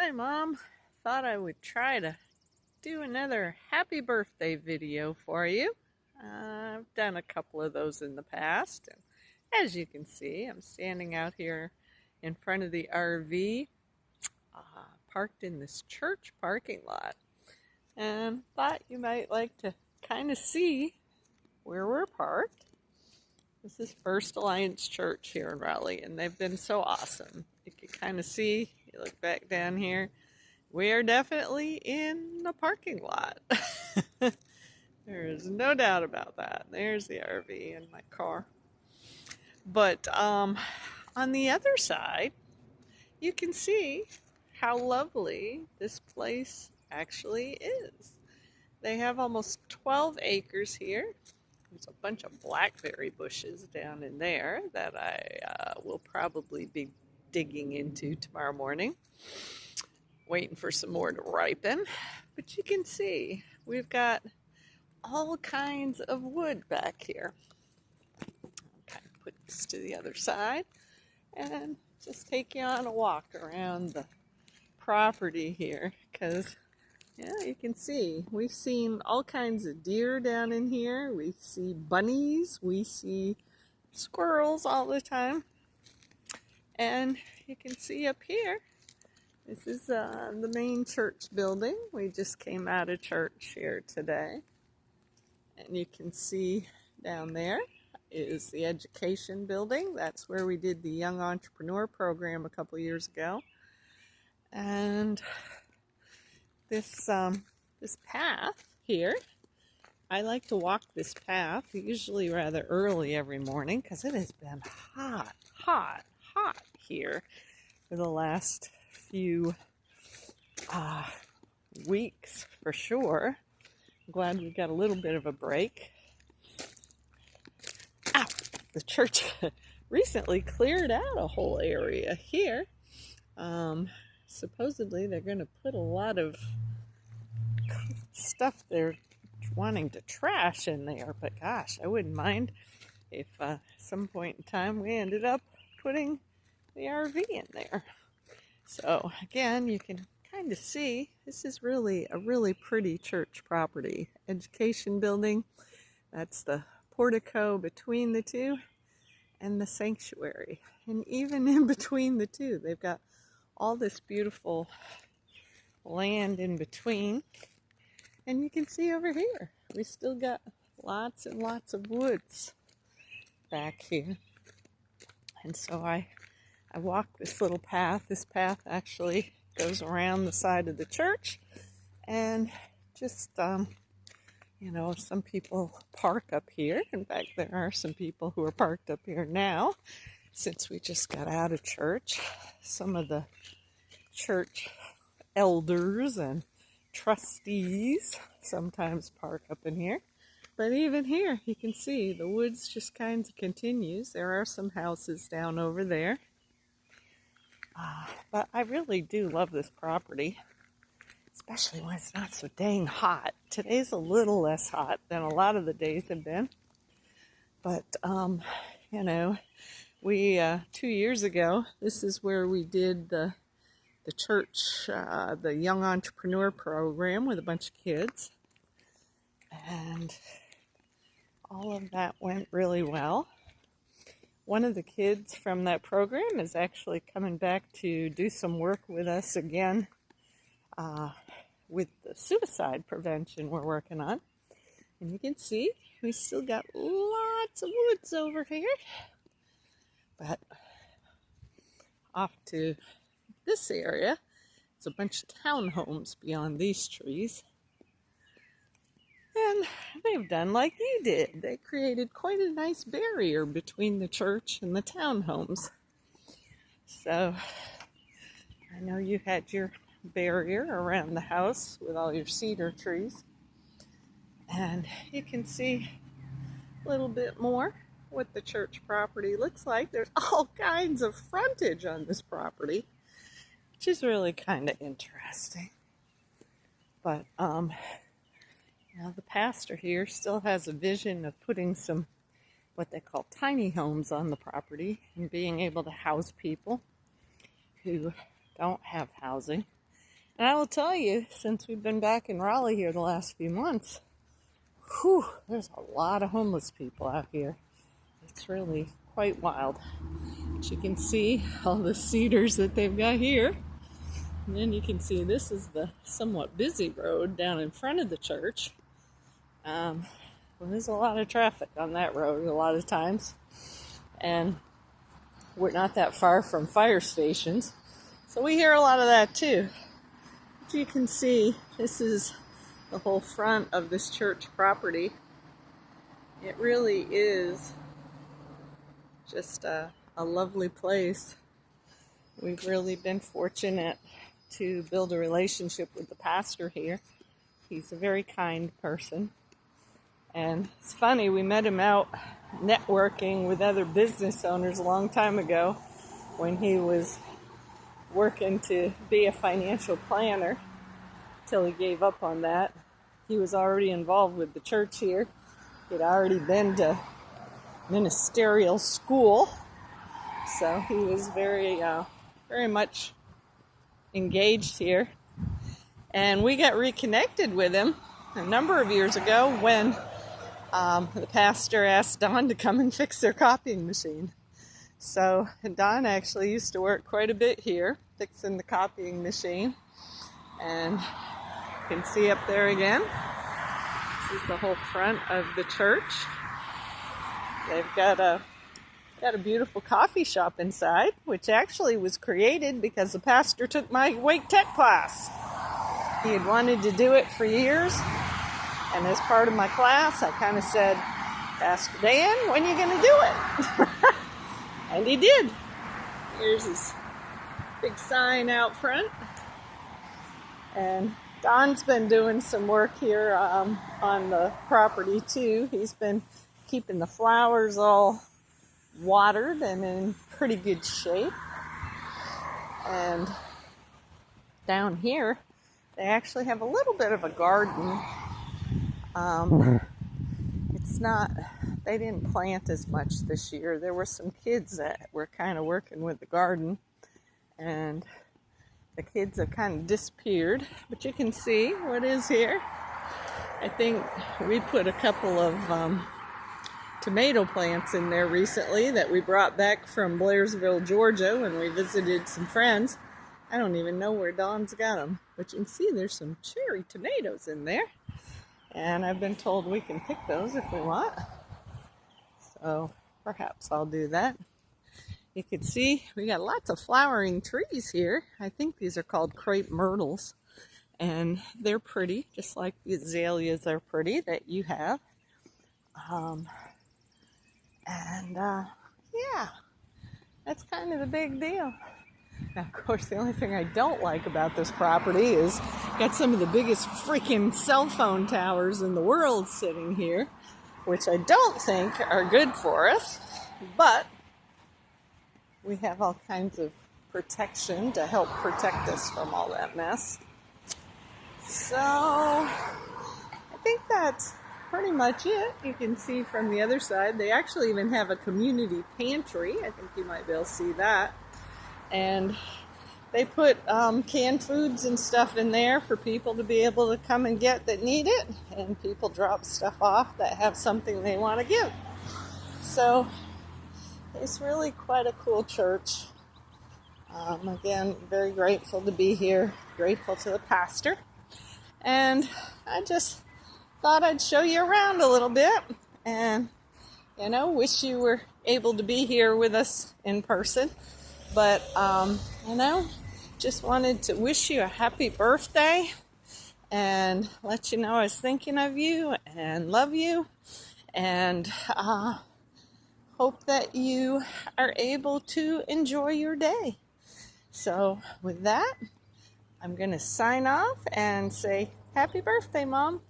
Hi, Mom. Thought I would try to do another happy birthday video for you. I've done a couple of those in the past. And as you can see, I'm standing out here in front of the RV, uh, parked in this church parking lot. And thought you might like to kind of see where we're parked. This is First Alliance Church here in Raleigh, and they've been so awesome. You can kind of see, you look back down here, we are definitely in the parking lot. There is no doubt about that. There's the RV and my car. But on the other side, you can see how lovely this place actually is. They have almost 12 acres here. There's a bunch of blackberry bushes down in there that I will probably be digging into tomorrow morning. Waiting for some more to ripen. But you can see we've got all kinds of wood back here. Okay, put this to the other side and just take you on a walk around the property here, because you can see we've seen all kinds of deer down in here. We see bunnies, we see squirrels all the time. And you can see up here, this is the main church building. We just came out of church here today. And you can see down there is the education building. That's where we did the Young Entrepreneur Program a couple years ago. And this path here, I like to walk this path usually rather early every morning because it has been hot here for the last few weeks for sure. I'm glad we got a little bit of a break. Ow! The church recently cleared out a whole area here. Supposedly they're going to put a lot of stuff they're wanting to trash in there, but gosh, I wouldn't mind if at some point in time we ended up putting the RV in there. So again, you can kind of see this is really a really pretty church property. Education building, that's the portico between the two, and the sanctuary. And even in between the two, they've got all this beautiful land in between. And you can see over here, we still got lots and lots of woods back here. And so I walk this little path. This path actually goes around the side of the church, and just, some people park up here. In fact, there are some people who are parked up here now since we just got out of church. Some of the church elders and trustees sometimes park up in here. But even here, you can see the woods just kind of continues. There are some houses down over there. But I really do love this property, especially when it's not so dang hot. Today's a little less hot than a lot of the days have been. But, we, 2 years ago, this is where we did the church, the Young Entrepreneur Program with a bunch of kids. And all of that went really well. One of the kids from that program is actually coming back to do some work with us again with the suicide prevention we're working on. And you can see we still got lots of woods over here. But off to this area, it's a bunch of townhomes beyond these trees. And they've done like you did. They created quite a nice barrier between the church and the townhomes. So I know you had your barrier around the house with all your cedar trees. And you can see a little bit more what the church property looks like. There's all kinds of frontage on this property, which is really kind of interesting. But the pastor here still has a vision of putting some what they call tiny homes on the property and being able to house people who don't have housing. And I will tell you, since we've been back in Raleigh here the last few months, whew, there's a lot of homeless people out here. It's really quite wild. But you can see all the cedars that they've got here. And then you can see this is the somewhat busy road down in front of the church. Well, there's a lot of traffic on that road a lot of times. And we're not that far from fire stations. So we hear a lot of that too. But you can see this is the whole front of this church property. It really is just a lovely place. We've really been fortunate to build a relationship with the pastor here. He's a very kind person. And it's funny, we met him out networking with other business owners a long time ago when he was working to be a financial planner till he gave up on that. He was already involved with the church here. He'd already been to ministerial school, so he was very much engaged here. And we got reconnected with him a number of years ago when the pastor asked Don to come and fix their copying machine. So Don actually used to work quite a bit here, fixing the copying machine. And you can see up there again, this is the whole front of the church. They've got a beautiful coffee shop inside, which actually was created because the pastor took my Wake Tech class. He had wanted to do it for years, and as part of my class, I kind of said, Pastor Dan, when are you going to do it? And he did. Here's his big sign out front. And Don's been doing some work here on the property too. He's been keeping the flowers all watered and in pretty good shape. And down here, they actually have a little bit of a garden. They didn't plant as much this year. There were some kids that were kind of working with the garden, and the kids have kind of disappeared, but you can see what is here. I think we put a couple of tomato plants in there recently that we brought back from Blairsville, Georgia when we visited some friends. I don't even know where Don's got them, but you can see there's some cherry tomatoes in there. And I've been told we can pick those if we want. So perhaps I'll do that. You can see we got lots of flowering trees here. I think these are called crepe myrtles. And they're pretty, just like the azaleas are pretty that you have. Yeah, that's kind of the big deal. Now, of course, the only thing I don't like about this property is got some of the biggest freaking cell phone towers in the world sitting here, which I don't think are good for us, but we have all kinds of protection to help protect us from all that mess. So, I think that's pretty much it. You can see from the other side, they actually even have a community pantry. I think you might be able to see that. And they put canned foods and stuff in there for people to be able to come and get that need it. And people drop stuff off that have something they want to give. So it's really quite a cool church. Again, very grateful to be here. Grateful to the pastor. And I just thought I'd show you around a little bit. And, wish you were able to be here with us in person. But, just wanted to wish you a happy birthday and let you know I was thinking of you and love you, and hope that you are able to enjoy your day. So with that, I'm going to sign off and say happy birthday, Mom.